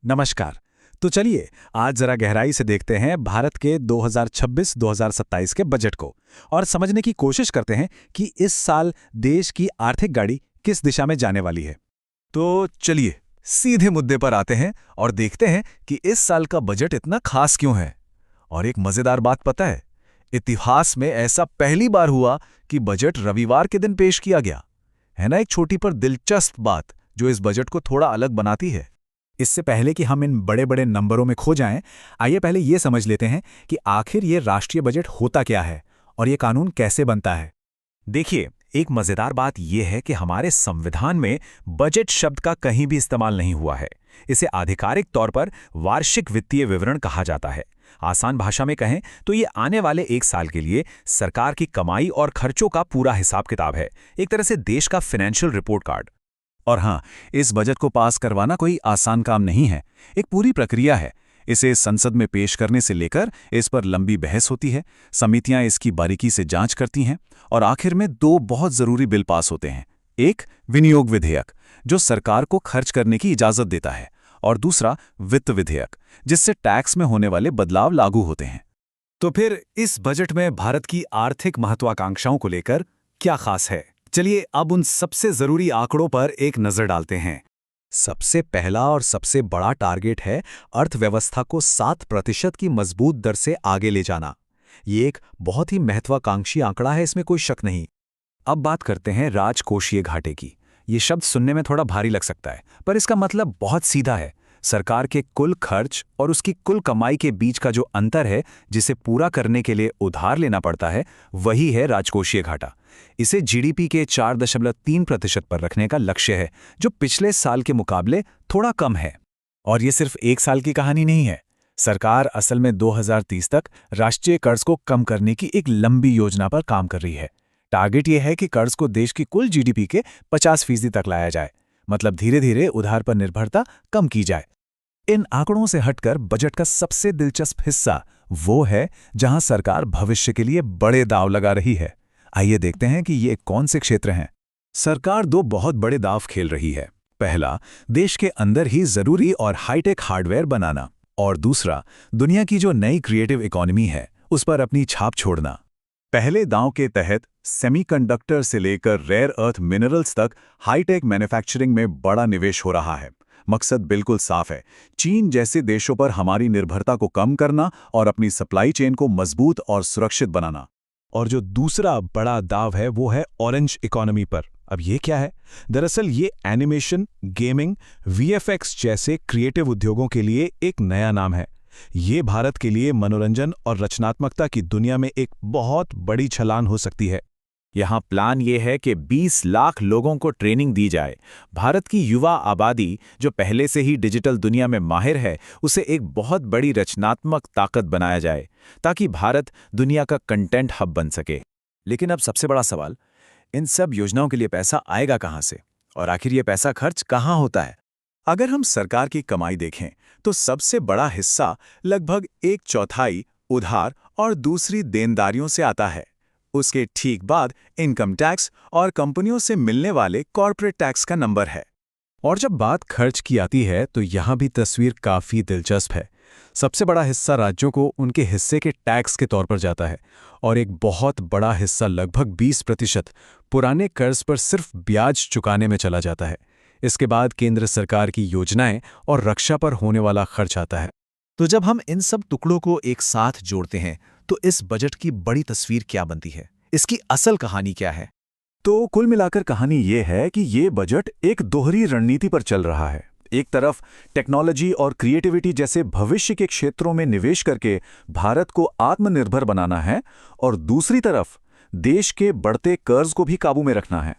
नमस्कार। तो चलिए आज जरा गहराई से देखते हैं भारत के 2026-2027 के बजट को और समझने की कोशिश करते हैं कि इस साल देश की आर्थिक गाड़ी किस दिशा में जाने वाली है। तो चलिए सीधे मुद्दे पर आते हैं और देखते हैं कि इस साल का बजट इतना खास क्यों है। और एक मजेदार बात पता है, इतिहास में ऐसा पहली बार हुआ कि बजट रविवार के दिन पेश किया गया। है ना एक छोटी पर दिलचस्प बात जो इस बजट को थोड़ा अलग बनाती है। इससे पहले कि हम इन बड़े बड़े नंबरों में खो जाएं, आइए पहले ये समझ लेते हैं कि आखिर ये राष्ट्रीय बजट होता क्या है और ये कानून कैसे बनता है। देखिए, एक मजेदार बात यह है कि हमारे संविधान में बजट शब्द का कहीं भी इस्तेमाल नहीं हुआ है। इसे आधिकारिक तौर पर वार्षिक वित्तीय विवरण कहा जाता है। आसान भाषा में कहें तो ये आने वाले एक साल के लिए सरकार की कमाई और खर्चों का पूरा हिसाब किताब है, एक तरह से देश का फाइनेंशियल रिपोर्ट कार्ड। और हाँ, इस बजट को पास करवाना कोई आसान काम नहीं है, एक पूरी प्रक्रिया है। इसे संसद में पेश करने से लेकर इस पर लंबी बहस होती है, समितियां इसकी बारीकी से जांच करती हैं और आखिर में दो बहुत जरूरी बिल पास होते हैं। एक विनियोग विधेयक जो सरकार को खर्च करने की इजाजत देता है और दूसरा वित्त विधेयक जिससे टैक्स में होने वाले बदलाव लागू होते हैं। तो फिर इस बजट में भारत की आर्थिक महत्वाकांक्षाओं को लेकर क्या खास है? चलिए अब उन सबसे जरूरी आंकड़ों पर एक नजर डालते हैं। सबसे पहला और सबसे बड़ा टारगेट है अर्थव्यवस्था को 7% की मजबूत दर से आगे ले जाना। ये एक बहुत ही महत्वाकांक्षी आंकड़ा है, इसमें कोई शक नहीं। अब बात करते हैं राजकोषीय घाटे की। ये शब्द सुनने में थोड़ा भारी लग सकता है, पर इसका मतलब बहुत सीधा है। सरकार के कुल खर्च और उसकी कुल कमाई के बीच का जो अंतर है, जिसे पूरा करने के लिए उधार लेना पड़ता है, वही है राजकोषीय घाटा। इसे जीडीपी के 4.3% पर रखने का लक्ष्य है, जो पिछले साल के मुकाबले थोड़ा कम है। और ये सिर्फ एक साल की कहानी नहीं है। सरकार असल में 2030 तक राष्ट्रीय कर्ज को कम करने की एक लंबी योजना पर काम कर रही है। टारगेट ये है कि कर्ज को देश की कुल जीडीपी के 50% तक लाया जाए, मतलब धीरे धीरे उधार पर निर्भरता कम की जाए। इन आंकड़ों से हटकर बजट का सबसे दिलचस्प हिस्सा वो है जहां सरकार भविष्य के लिए बड़े दांव लगा रही है। आइए देखते हैं कि ये कौन से क्षेत्र हैं। सरकार दो बहुत बड़े दांव खेल रही है। पहला, देश के अंदर ही जरूरी और हाईटेक हार्डवेयर बनाना, और दूसरा, दुनिया की जो नई क्रिएटिव इकोनॉमी है उस पर अपनी छाप छोड़ना। पहले दांव के तहत सेमीकंडक्टर से लेकर रेयर अर्थ मिनरल्स तक हाईटेक मैन्युफैक्चरिंग में बड़ा निवेश हो रहा है। मकसद बिल्कुल साफ है, चीन जैसे देशों पर हमारी निर्भरता को कम करना और अपनी सप्लाई चेन को मजबूत और सुरक्षित बनाना। और जो दूसरा बड़ा दाव है वो है ऑरेंज इकोनॉमी पर। अब ये क्या है? दरअसल ये एनिमेशन, गेमिंग, वीएफएक्स जैसे क्रिएटिव उद्योगों के लिए एक नया नाम है। ये भारत के लिए मनोरंजन और रचनात्मकता की दुनिया में एक बहुत बड़ी छलांग हो सकती है। यहाँ प्लान ये है कि 20 लाख लोगों को ट्रेनिंग दी जाए। भारत की युवा आबादी जो पहले से ही डिजिटल दुनिया में माहिर है, उसे एक बहुत बड़ी रचनात्मक ताकत बनाया जाए ताकि भारत दुनिया का कंटेंट हब बन सके। लेकिन अब सबसे बड़ा सवाल, इन सब योजनाओं के लिए पैसा आएगा कहाँ से और आखिर ये पैसा खर्च कहाँ होता है? अगर हम सरकार की कमाई देखें तो सबसे बड़ा हिस्सा लगभग 1/4 उधार और दूसरी देनदारियों से आता है। उसके ठीक बाद इनकम टैक्स और कंपनियों से मिलने वाले कॉर्पोरेट टैक्स का नंबर है। और जब बात खर्च की आती है तो यहाँ भी तस्वीर काफ़ी दिलचस्प है। सबसे बड़ा हिस्सा राज्यों को उनके हिस्से के टैक्स के तौर पर जाता है और एक बहुत बड़ा हिस्सा लगभग 20% पुराने कर्ज पर सिर्फ ब्याज चुकाने में चला जाता है। इसके बाद केंद्र सरकार की योजनाएं और रक्षा पर होने वाला खर्च आता है। तो जब हम इन सब टुकड़ों को एक साथ जोड़ते हैं तो इस बजट की बड़ी तस्वीर क्या बनती है? इसकी असल कहानी क्या है? तो कुल मिलाकर कहानी ये है कि ये बजट एक दोहरी रणनीति पर चल रहा है। एक तरफ टेक्नोलॉजी और क्रिएटिविटी जैसे भविष्य के क्षेत्रों में निवेश करके भारत को आत्मनिर्भर बनाना है और दूसरी तरफ देश के बढ़ते कर्ज को भी काबू में रखना है।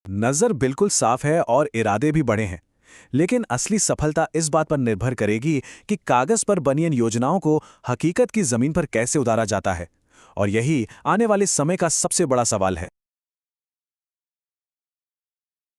नज़र बिल्कुल साफ है और इरादे भी बड़े हैं, लेकिन असली सफलता इस बात पर निर्भर करेगी कि कागज पर बनी इन योजनाओं को हकीकत की जमीन पर कैसे उतारा जाता है। और यही आने वाले समय का सबसे बड़ा सवाल है।